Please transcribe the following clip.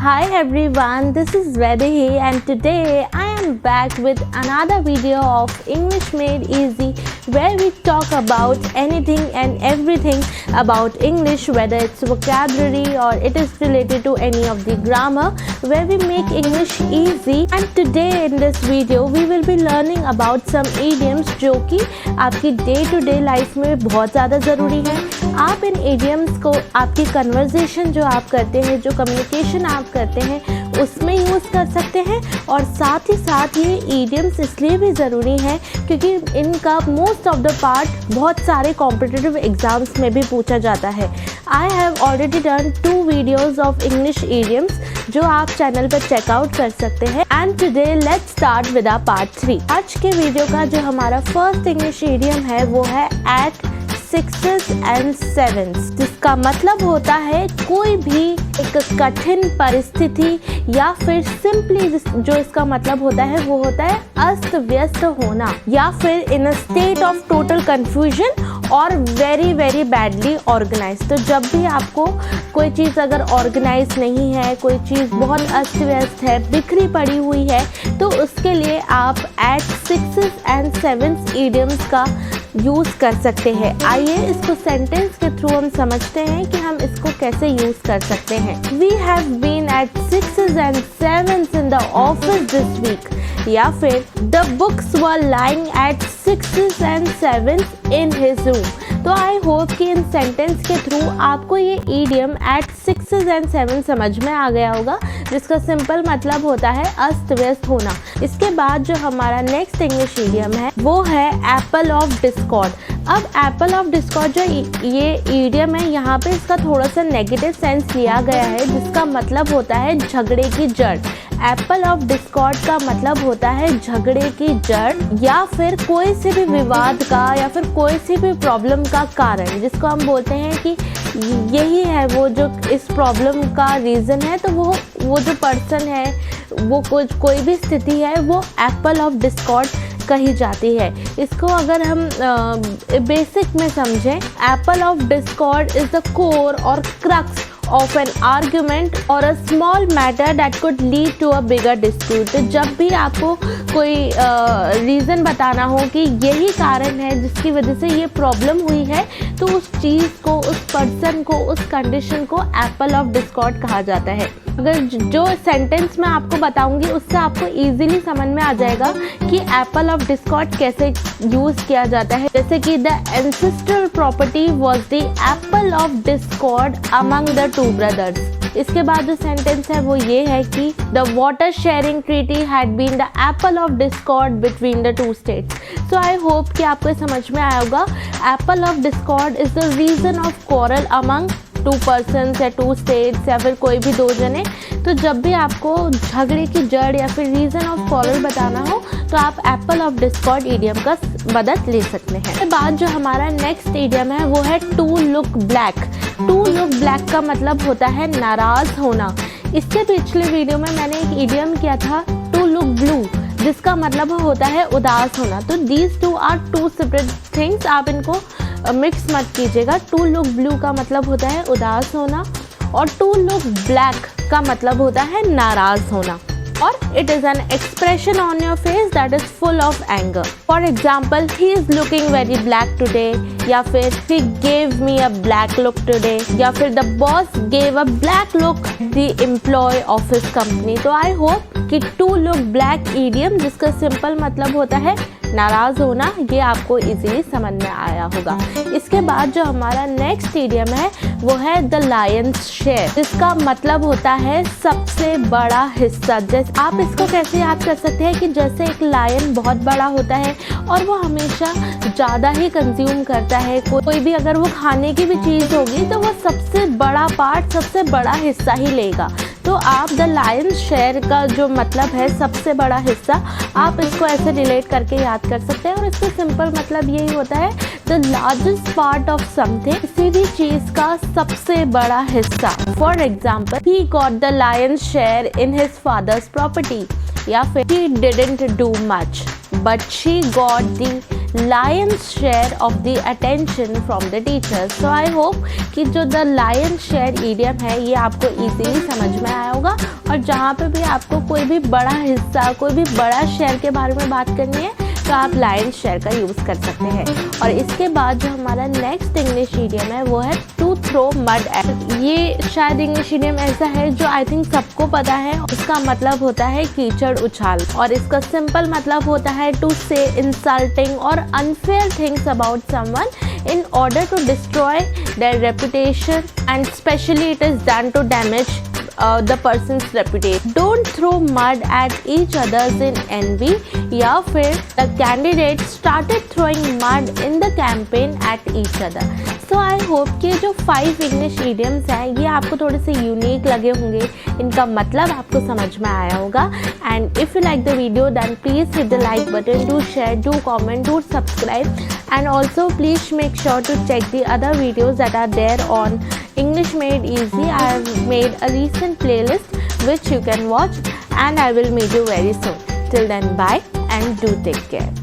Hi everyone, this is Vaidehi and today I am back with another video of English Made Easy where we talk about anything and everything about English, whether it's vocabulary or it is related to any of the grammar, where we make English easy. And today in this video we will be learning about some idioms जो कि आपकी day to day life में बहुत ज़्यादा ज़रूरी है। आप इन idioms को आपकी कन्वर्जेशन जो आप करते हैं, जो कम्युनिकेशन आप करते हैं उसमें यूज़ कर सकते हैं। और साथ ही साथ ये idioms इसलिए भी ज़रूरी है क्योंकि इनका मोस्ट ऑफ द पार्ट बहुत सारे कॉम्पिटिटिव एग्ज़ाम्स में भी पूछा जाता है। I have already done 2 videos of English idioms जो आप चैनल पर चेकआउट कर सकते हैं। And today let's start with our part 3। आज के वीडियो का जो हमारा फर्स्ट इंग्लिश idiom है वो है एट 6s and 7s, जिसका मतलब होता है कोई भी एक कठिन परिस्थिति या फिर सिंपली जो इसका मतलब होता है वो होता है अस्त व्यस्त होना या फिर in a state of total confusion और वेरी वेरी बैडली ऑर्गेनाइज। तो जब भी आपको कोई चीज़ अगर ऑर्गेनाइज नहीं है, कोई चीज़ बहुत अस्त व्यस्त है, बिखरी पड़ी हुई है, तो उसके लिए आप at 6s and 7s idioms का यूज़ कर सकते हैं। आइए इसको सेंटेंस के थ्रू हम समझते हैं कि हम इसको कैसे यूज़ कर सकते हैं। We have been at 6s and 7s in the office this week, या फिर the books were lying at 6s and 7s in his room। तो आई होप कि इन सेंटेंस के थ्रू आपको ये idiom at 6s and 7 समझ में आ गया होगा, जिसका सिंपल मतलब होता है अस्त व्यस्त होना। इसके बाद जो हमारा नेक्स्ट इंग्लिश idiom है वो है एप्पल ऑफ डिस्कॉर्ड। अब एप्पल ऑफ डिस्कॉर्ड जो ये idiom है, यहाँ पे इसका थोड़ा सा नेगेटिव सेंस लिया गया है, जिसका मतलब होता है झगड़े की जड़। एप्पल ऑफ डिस्कॉर्ड का मतलब होता है झगड़े की जड़ या फिर कोई से भी विवाद का या फिर कोई सी भी प्रॉब्लम का कारण, जिसको हम बोलते हैं कि यही है वो जो इस प्रॉब्लम का रीज़न है। तो वो जो पर्सन है, वो कोई भी स्थिति है, वो एप्पल ऑफ डिस्कॉर्ड कही जाती है। इसको अगर हम बेसिक में समझें, Apple of Discord is the core और crux of an argument or a small matter that could lead to a bigger dispute। तो जब भी आपको कोई रीज़न बताना हो कि यही कारण है जिसकी वजह से ये प्रॉब्लम हुई है, तो उस चीज़ को, उस पर्सन को, उस कंडीशन को एप्पल ऑफ डिस्कॉर्ड कहा जाता है। अगर जो सेंटेंस मैं आपको बताऊंगी उससे आपको इजीली समझ में आ जाएगा कि एप्पल ऑफ डिस्कॉर्ड कैसे यूज़ किया जाता है। जैसे कि the ancestral property was the apple of Discord among the 2 brothers। इसके बाद जो सेंटेंस है वो ये है कि the water sharing treaty had been the apple of discord between the 2 states। So I hope कि आपको समझ में आया होगा। Apple of discord is the reason of quarrel among 2 persons या 2 states या फिर कोई भी 2 जने। तो जब भी आपको झगड़े की जड़ या फिर रीज़न ऑफ क्वारल बताना हो तो आप एप्पल ऑफ डिस्कॉर्ड idiom का मदद ले सकते हैं। इसके बाद जो हमारा नेक्स्ट idiom है वो है to look black. To look black का मतलब होता है नाराज़ होना। इससे पिछले वीडियो में मैंने एक idiom किया था टू लुक ब्लू, जिसका मतलब होता है उदास होना। तो दीज 2 आर 2 सेपरेट थिंग्स, आप इनको मिक्स मत कीजिएगा। टू लुक ब्लू का मतलब होता है उदास होना और टू लुक ब्लैक का मतलब होता है नाराज़ होना। और it is an expression on your face that is full of anger. For example, he is looking very black today, या फिर he gave me a black look today, या फिर the boss gave a black look the employee of his company. तो I hope कि to look black idiom, जिसका simple मतलब होता है नाराज़ होना, ये आपको इजीली समझ में आया होगा। इसके बाद जो हमारा नेक्स्ट idiom है वो है द लायंस शेयर, जिसका मतलब होता है सबसे बड़ा हिस्सा। जैसे आप इसको कैसे याद कर सकते हैं कि जैसे एक लायन बहुत बड़ा होता है और वो हमेशा ज़्यादा ही कंज्यूम करता है। कोई भी अगर वो खाने की भी चीज़ होगी तो वो सबसे बड़ा पार्ट, सबसे बड़ा हिस्सा ही लेगा। तो आप द लायंस शेयर का जो मतलब है सबसे बड़ा हिस्सा, आप इसको ऐसे रिलेट करके याद कर सकते हैं। और इसका सिंपल मतलब यही होता है the largest part of something, किसी भी चीज़ का सबसे बड़ा हिस्सा। For example, he got the Lions share in his father's property, या फिर he didn't do much but she got the lion's share of the attention from the teachers। So I hope कि जो the lion's share idiom है ये आपको easily समझ में आया होगा जहाँ पे भी आपको कोई भी बड़ा हिस्सा, कोई भी बड़ा शहर के बारे में बात करनी है तो आप लायन शेयर का यूज़ कर सकते हैं। और इसके बाद जो हमारा नेक्स्ट इंग्लिश इडियम है वो है टू थ्रो मड एट। ये शायद इंग्लिश इडियम ऐसा है जो आई थिंक सबको पता है। उसका मतलब होता है कीचड़ उछाल, और इसका सिंपल मतलब होता है टू से इंसल्टिंग और unfair things about someone in order to destroy their reputation, and especially it is done to damage the person's reputation. Don't throw mud at each others in envy. या फिर the candidates started throwing mud in the campaign at each other. So I hope कि जो 5 English idioms हैं ये आपको थोड़े से unique लगे होंगे, इनका मतलब आपको समझ में आया होगा। And if you like the video then please hit the like button, do share, do comment, do subscribe, and also please make sure to check the other videos that are there on English Made Easy. I have made a recent playlist which you can watch, and I will meet you very soon. Till then, bye and do take care.